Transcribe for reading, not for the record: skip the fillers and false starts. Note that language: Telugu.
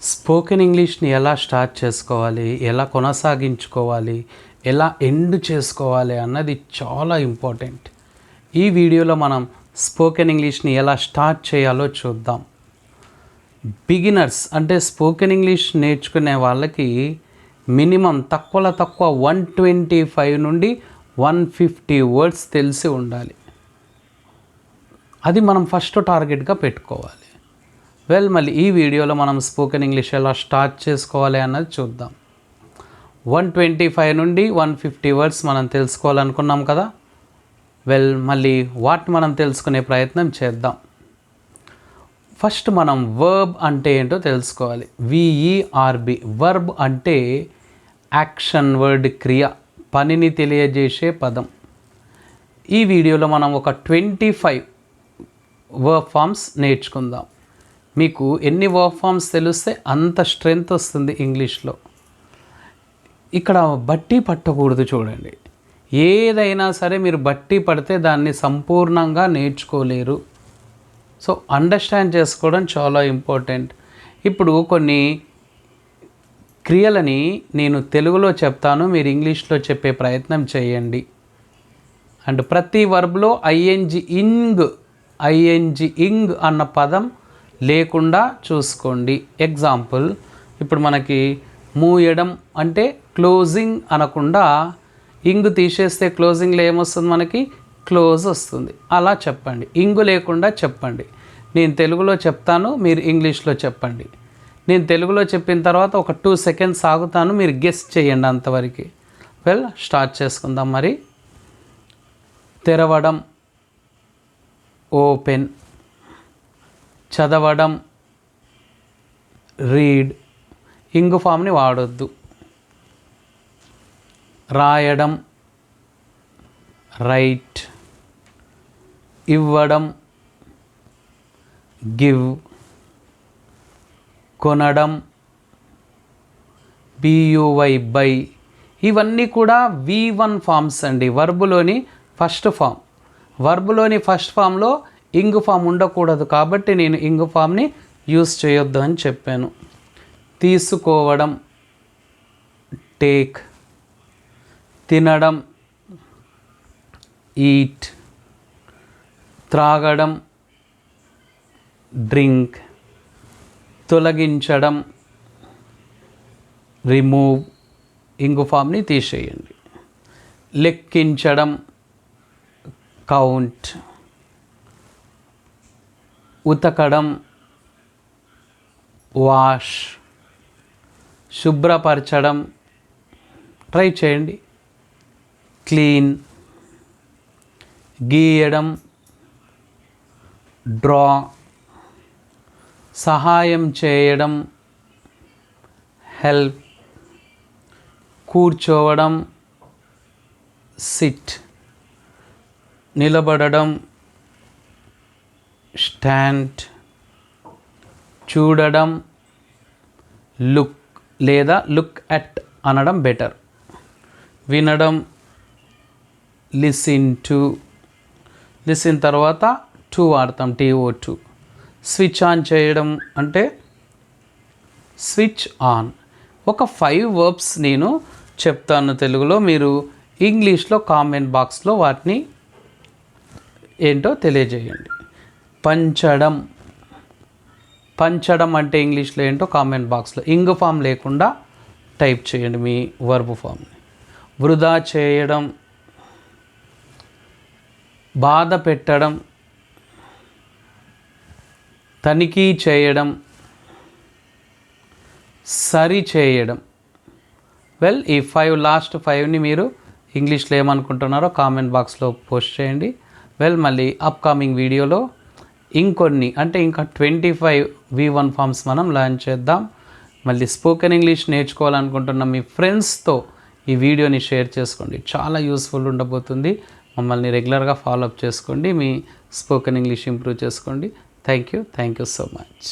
స్పోకెన్ ఇంగ్లీష్ని ఎలా స్టార్ట్ చేసుకోవాలి, ఎలా కొనసాగించుకోవాలి, ఎలా ఎండ్ చేసుకోవాలి అన్నది చాలా ఇంపార్టెంట్. ఈ వీడియోలో మనం స్పోకెన్ ఇంగ్లీష్ని ఎలా స్టార్ట్ చేయాలో చూద్దాం. బిగినర్స్ అంటే స్పోకెన్ ఇంగ్లీష్ నేర్చుకునే వాళ్ళకి మినిమం తక్కువ 125 నుండి 150 వర్డ్స్ తెలిసి ఉండాలి. అది మనం ఫస్ట్ టార్గెట్గా పెట్టుకోవాలి. మళ్ళీ ఈ వీడియోలో మనం స్పోకెన్ ఇంగ్లీష్ ఎలా స్టార్ట్ చేసుకోవాలి అన్నది చూద్దాం. 125 నుండి 150 వర్డ్స్ మనం తెలుసుకోవాలనుకున్నాం కదా. మళ్ళీ వాటిని మనం తెలుసుకునే ప్రయత్నం చేద్దాం. ఫస్ట్ మనం వర్బ్ అంటే ఏంటో తెలుసుకోవాలి. VERB. వర్బ్ అంటే యాక్షన్ వర్డ్, క్రియ, పనిని తెలియజేసే పదం. ఈ వీడియోలో మనం ఒక 25 వర్బ్ ఫామ్స్ నేర్చుకుందాం. మీకు ఎన్ని వర్బ్ ఫామ్స్ తెలిస్తే అంత స్ట్రెంగ్త్ వస్తుంది ఇంగ్లీష్లో. ఇక్కడ బట్టి పట్టకూడదు. చూడండి, ఏదైనా సరే మీరు బట్టి పడితే దాన్ని సంపూర్ణంగా నేర్చుకోలేరు. సో అండర్స్టాండ్ చేసుకోవడం చాలా ఇంపార్టెంట్. ఇప్పుడు కొన్ని క్రియలని నేను తెలుగులో చెప్తాను, మీరు ఇంగ్లీష్లో చెప్పే ప్రయత్నం చేయండి. అండ్ ప్రతి వర్బ్లో ఇంగ్ అన్న పదం లేకుండా చూసుకోండి. ఎగ్జాంపుల్, ఇప్పుడు మనకి మూయడం అంటే క్లోజింగ్ అనకుండా ఇంగు తీసేస్తే క్లోజింగ్లో ఏమొస్తుంది, మనకి క్లోజ్ వస్తుంది. అలా చెప్పండి, ఇంగు లేకుండా చెప్పండి. నేను తెలుగులో చెప్తాను, మీరు ఇంగ్లీష్లో చెప్పండి. నేను తెలుగులో చెప్పిన తర్వాత ఒక 2 సెకండ్స్ ఆగుతాను, మీరు గెస్ చేయండి అంతవరకు. స్టార్ట్ చేసుకుందాం. మరి తెరవడం, ఓపెన్. చదవడం, రీడ్. ఇంగు ఫామ్ని వాడొద్దు. రాయడం, రైట్. ఇవ్వడం, గివ్. కొనడం, BUY, బై. ఇవన్నీ కూడా V1 ఫామ్స్ అండి. వర్బులోని ఫస్ట్ ఫామ్. వర్బులోని ఫస్ట్ ఫామ్లో ఇంగు ఫామ్ ఉండకూడదు, కాబట్టి నేను ఇంగు ఫామ్ని యూస్ చేయొద్దు అని చెప్పాను. తీసుకోవడం, టేక్. తినడం, ఈట్. త్రాగడం, డ్రింక్. తొలగించడం, రిమూవ్. ఇంగు ఫామ్ని తీసేయండి. లెక్కించడం, కౌంట్. ఉతకడం, వాష్. శుభ్రపరచడం, ట్రై చేయండి, క్లీన్. గీయడం, డ్రా. సహాయం చేయడం, హెల్ప్. కూర్చోవడం, సిట్. నిలబడడం, స్టాండ్. చూడడం, లుక్ లేదా లుక్ అట్ అనడం బెటర్. వినడం, లిసిన్ టు. లిసిన్ తర్వాత టు వాడతాం, TO2. స్విచ్ ఆన్ చేయడం అంటే స్విచ్ ఆన్. ఒక 5 వర్బ్స్ నేను చెప్తాను తెలుగులో, మీరు ఇంగ్లీష్లో కామెంట్ బాక్స్లో వాటిని ఏంటో తెలియజేయండి. పంచడం. పంచడం అంటే ఇంగ్లీష్లో ఏంటో కామెంట్ బాక్స్లో ఇంగు ఫామ్ లేకుండా టైప్ చేయండి మీ వర్బ్ ఫామ్ని. వృధా చేయడం, బాధ పెట్టడం, తనిఖీ చేయడం, సరి చేయడం. ఈ 5 లాస్ట్ 5ని మీరు ఇంగ్లీష్లో ఏమనుకుంటున్నారో కామెంట్ బాక్స్లో పోస్ట్ చేయండి. మళ్ళీ అప్కమింగ్ వీడియోలో ఇంకొన్ని అంటే ఇంకా 25 V1 ఫామ్స్ మనం లర్న్ చేద్దాం. మళ్ళీ స్పోకెన్ ఇంగ్లీష్ నేర్చుకోవాలనుకుంటున్న మీ ఫ్రెండ్స్తో ఈ వీడియోని షేర్ చేసుకోండి, చాలా యూస్ఫుల్ ఉండబోతుంది. మమ్మల్ని రెగ్యులర్గా ఫాలోఅప్ చేసుకోండి, మీ స్పోకెన్ ఇంగ్లీష్ ఇంప్రూవ్ చేసుకోండి. Thank you so much.